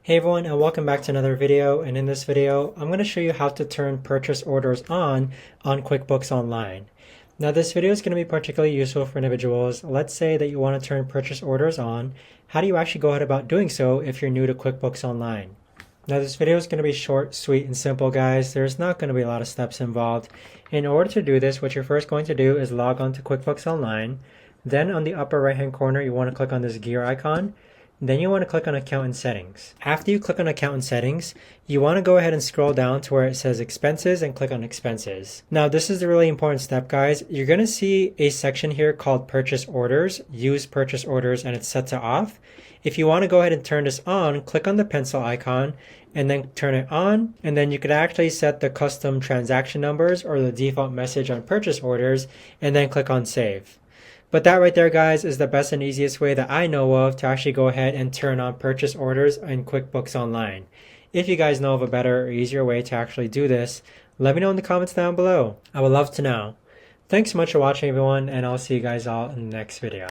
Hey everyone, and welcome back to another video. And in this video, I'm going to show you how to turn purchase orders on QuickBooks Online. Now this video is going to be particularly useful for individuals. Let's say that you want to turn purchase orders on. How do you actually go about doing so if you're new to QuickBooks Online? Now this video is going to be short, sweet, and simple, guys. There's not going to be a lot of steps involved. In order to do this, what you're first going to do is log on to QuickBooks Online. Then on the upper right hand corner, you want to click on this gear icon. Then you want to click on Account and Settings. After you click on Account and Settings, you want to go ahead and scroll down to where it says Expenses and click on Expenses. Now this is the really important step, guys. You're going to see a section here called Purchase Orders, Use Purchase Orders, and it's set to off. If you want to go ahead and turn this on, click on the pencil icon and then turn it on, and then you could actually set the custom transaction numbers or the default message on purchase orders and then click on Save. But that right there, guys, is the best and easiest way that I know of to actually go ahead and turn on purchase orders in QuickBooks Online. If you guys know of a better or easier way to actually do this, let me know in the comments down below. I would love to know. Thanks so much for watching, everyone, and I'll see you guys all in the next video.